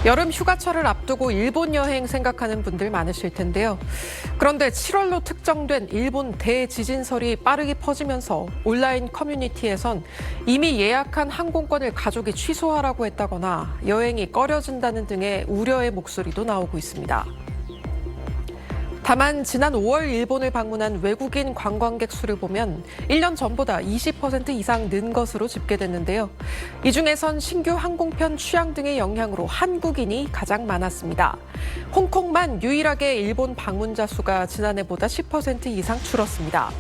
여름 휴가철을 앞두고 일본 여행 생각하는 분들 많으실 텐데요. 그런데 7월로 특정된 일본 대지진설이 빠르게 퍼지면서 온라인 커뮤니티에선 이미 예약한 항공권을 가족이 취소하라고 했다거나 여행이 꺼려진다는 등의 우려의 목소리도 나오고 있습니다. 다만 지난 5월 일본을 방문한 외국인 관광객 수를 보면 1년 전보다 20% 이상 는 것으로 집계됐는데요. 이 중에선 신규 항공편 취향 등의 영향으로 한국인이 가장 많았습니다. 홍콩만 유일하게 일본 방문자 수가 지난해보다 10% 이상 줄었습니다.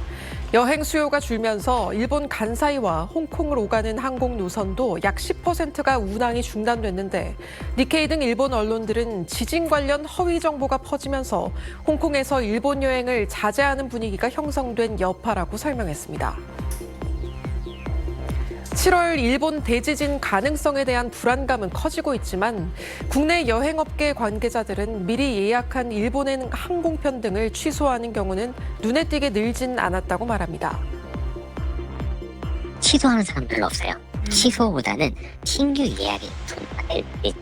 여행 수요가 줄면서 일본 간사이와 홍콩을 오가는 항공 노선도 약 10%가 운항이 중단됐는데 니케이 등 일본 언론들은 지진 관련 허위 정보가 퍼지면서 홍콩에서 일본 여행을 자제하는 분위기가 형성된 여파라고 설명했습니다. 7월 일본 대지진 가능성에 대한 불안감은 커지고 있지만 국내 여행업계 관계자들은 미리 예약한 일본행 항공편 등을 취소하는 경우는 눈에 띄게 늘진 않았다고 말합니다. 취소하는 사람 별로 없어요. 취소보다는 신규 예약이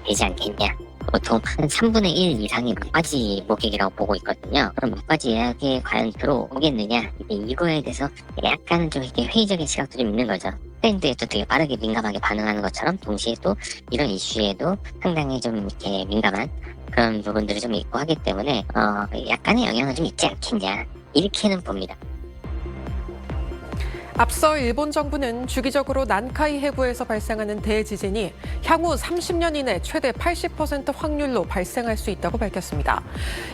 되지 않겠냐. 보통 한 3분의 1 이상이 막바지 고객이라고 보고 있거든요. 그럼 막바지 예약에 과연 들어오겠느냐. 이거에 대해서 약간은 좀 이렇게 회의적인 시각도 좀 있는 거죠. 트렌드에 또 되게 빠르게 민감하게 반응하는 것처럼 동시에 또 이런 이슈에도 상당히 좀 이렇게 민감한 그런 부분들이 좀 있고 하기 때문에 약간의 영향은 좀 있지 않겠냐. 이렇게는 봅니다. 앞서 일본 정부는 주기적으로 난카이 해구에서 발생하는 대지진이 향후 30년 이내 최대 80% 확률로 발생할 수 있다고 밝혔습니다.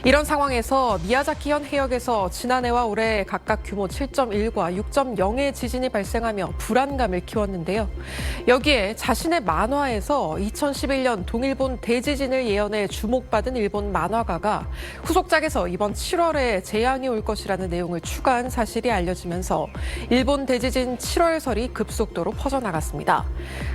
이런 상황에서 미야자키현 해역에서 지난해와 올해 각각 규모 7.1과 6.0의 지진이 발생하며 불안감을 키웠는데요. 여기에 자신의 만화에서 2011년 동일본 대지진을 예언해 주목받은 일본 만화가가 후속작에서 이번 7월에 재앙이 올 것이라는 내용을 추가한 사실이 알려지면서 일본 대지진 7월설이 급속도로 퍼져나갔습니다.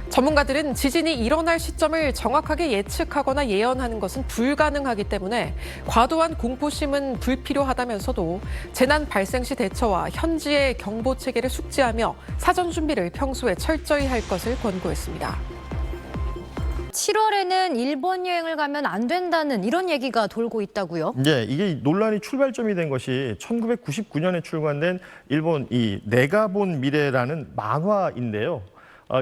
전문가들은 지진이 일어날 시점을 정확하게 예측하거나 예언하는 것은 불가능하기 때문에 과도한 공포심은 불필요하다면서도 재난 발생 시 대처와 현지의 경보 체계를 숙지하며 사전 준비를 평소에 철저히 할 것을 권고했습니다. 7월에는 일본 여행을 가면 안 된다는 이런 얘기가 돌고 있다고요? 네, 이게 논란이 출발점이 된 것이 1999년에 출간된 일본 이 내가 본 미래라는 만화인데요.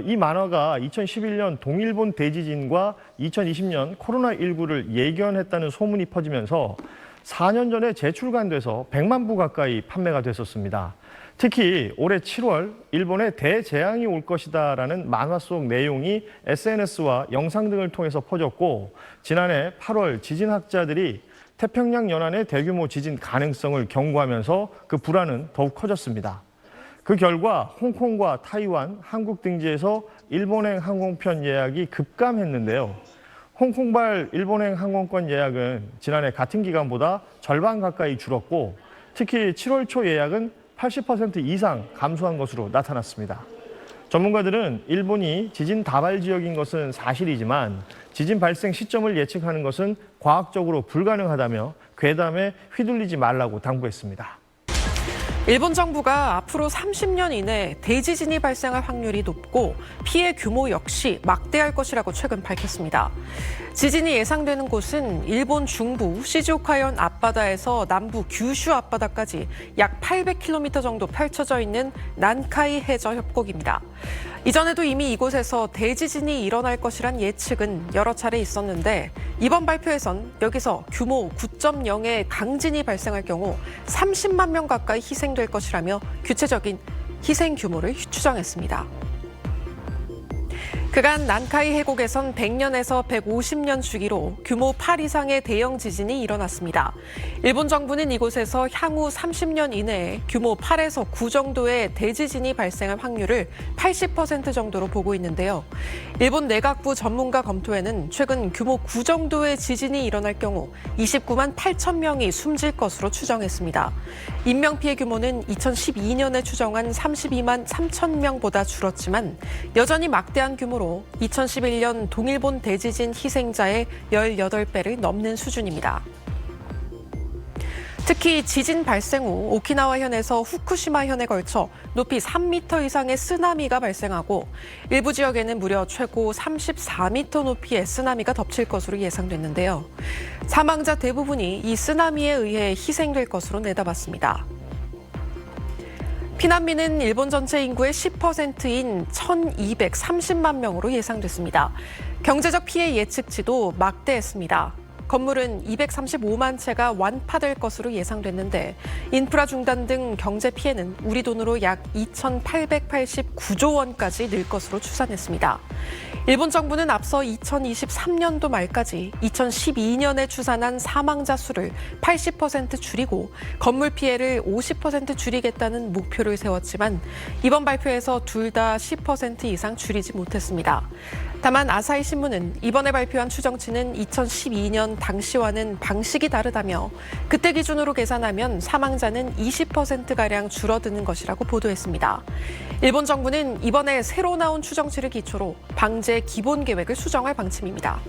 이 만화가 2011년 동일본 대지진과 2020년 코로나19를 예견했다는 소문이 퍼지면서 4년 전에 재출간돼서 100만 부 가까이 판매가 됐었습니다. 특히 올해 7월 일본에 대재앙이 올 것이다라는 만화 속 내용이 SNS와 영상 등을 통해서 퍼졌고 지난해 8월 지진학자들이 태평양 연안의 대규모 지진 가능성을 경고하면서 그 불안은 더욱 커졌습니다. 그 결과 홍콩과 타이완, 한국 등지에서 일본행 항공편 예약이 급감했는데요. 홍콩발 일본행 항공권 예약은 지난해 같은 기간보다 절반 가까이 줄었고 특히 7월 초 예약은 80% 이상 감소한 것으로 나타났습니다. 전문가들은 일본이 지진 다발 지역인 것은 사실이지만 지진 발생 시점을 예측하는 것은 과학적으로 불가능하다며 괴담에 휘둘리지 말라고 당부했습니다. 일본 정부가 앞으로 30년 이내 대지진이 발생할 확률이 높고 피해 규모 역시 막대할 것이라고 최근 밝혔습니다. 지진이 예상되는 곳은 일본 중부 시즈오카현 앞바다에서 남부 규슈 앞바다까지 약 800km 정도 펼쳐져 있는 난카이 해저 협곡입니다. 이전에도 이미 이곳에서 대지진이 일어날 것이란 예측은 여러 차례 있었는데 이번 발표에선 여기서 규모 9.0의 강진이 발생할 경우 30만 명 가까이 희생될 것이라며 구체적인 희생 규모를 추정했습니다. 그간 난카이 해곡에선 100년에서 150년 주기로 규모 8 이상의 대형 지진이 일어났습니다. 일본 정부는 이곳에서 향후 30년 이내에 규모 8에서 9 정도의 대지진이 발생할 확률을 80% 정도로 보고 있는데요. 일본 내각부 전문가 검토에는 최근 규모 9 정도의 지진이 일어날 경우 29만 8천 명이 숨질 것으로 추정했습니다. 인명피해 규모는 2012년에 추정한 32만 3천 명보다 줄었지만 여전히 막대한 규모로 2011년 동일본 대지진 희생자의 18배를 넘는 수준입니다. 특히 지진 발생 후 오키나와 현에서 후쿠시마 현에 걸쳐 높이 3m 이상의 쓰나미가 발생하고 일부 지역에는 무려 최고 34m 높이의 쓰나미가 덮칠 것으로 예상됐는데요. 사망자 대부분이 이 쓰나미에 의해 희생될 것으로 내다봤습니다. 피난민은 일본 전체 인구의 10%인 1,230만 명으로 예상됐습니다. 경제적 피해 예측치도 막대했습니다. 건물은 235만 채가 완파될 것으로 예상됐는데 인프라 중단 등 경제 피해는 우리 돈으로 약 2,889조 원까지 늘 것으로 추산했습니다. 일본 정부는 앞서 2023년도 말까지 2012년에 추산한 사망자 수를 80% 줄이고 건물 피해를 50% 줄이겠다는 목표를 세웠지만 이번 발표에서 둘 다 10% 이상 줄이지 못했습니다. 다만 아사히 신문은 이번에 발표한 추정치는 2012년 당시와는 방식이 다르다며 그때 기준으로 계산하면 사망자는 20%가량 줄어드는 것이라고 보도했습니다. 일본 정부는 이번에 새로 나온 추정치를 기초로 방제 기본 계획을 수정할 방침입니다.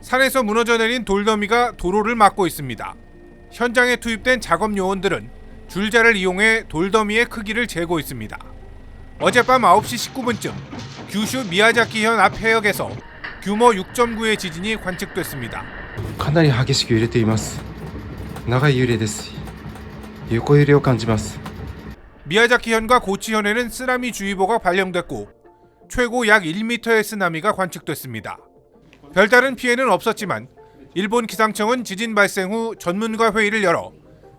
산에서 무너져 내린 돌더미가 도로를 막고 있습니다. 현장에 투입된 작업 요원들은 줄자를 이용해 돌더미의 크기를 재고 있습니다. 어젯밤 9시 19분쯤 규슈 미야자키현 앞 해역에서 규모 6.9의 지진이 관측됐습니다. かなり激しく揺れています。長い揺れです。横揺れを感じます。 미야자키현과 고치현에는 쓰나미 주의보가 발령됐고 최고 약 1m의 쓰나미가 관측됐습니다. 별다른 피해는 없었지만 일본 기상청은 지진 발생 후 전문가 회의를 열어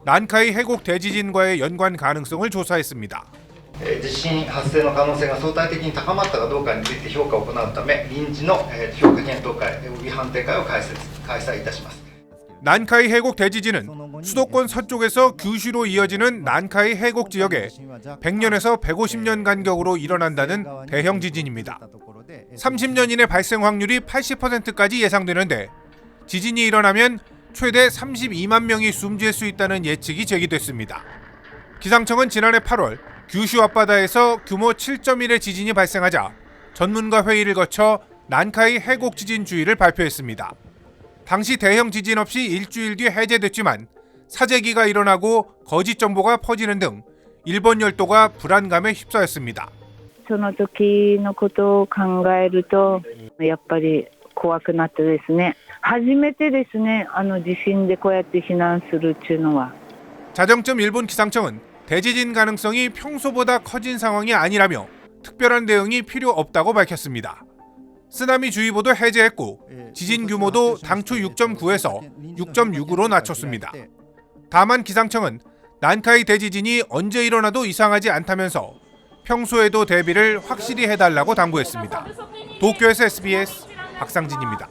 난카이 해곡 대지진과의 연관 가능성을 조사했습니다. 地震発生の可能性が相対的に高まったかどうかについて評価を行うため臨時の評価検討会及び判定会を開催いたします。 난카이 해곡 대지진은 수도권 서쪽에서 규슈로 이어지는 난카이 해곡 지역에 100년에서 150년 간격으로 일어난다는 대형 지진입니다. 30년 이내 발생 확률이 80%까지 예상되는데 지진이 일어나면 최대 32만 명이 숨질 수 있다는 예측이 제기됐습니다. 기상청은 지난해 8월 규슈 앞바다에서 규모 7.1의 지진이 발생하자 전문가 회의를 거쳐 난카이 해곡 지진 주의를 발표했습니다. 당시 대형 지진 없이 일주일 뒤 해제됐지만 사재기가 일어나고 거짓 정보가 퍼지는 등 일본 열도가 불안감에 휩싸였습니다. その時のことを考えるとやっぱり怖くなってですね。初めてですね。地震でこうやって避難するっていうのは。 자정쯤 일본 기상청은 대지진 가능성이 평소보다 커진 상황이 아니라며 특별한 대응이 필요 없다고 밝혔습니다. 쓰나미 주의보도 해제했고 지진 규모도 당초 6.9에서 6.6으로 낮췄습니다. 다만 기상청은 난카이 대지진이 언제 일어나도 이상하지 않다면서 평소에도 대비를 확실히 해달라고 당부했습니다. 도쿄에서 SBS 박상진입니다.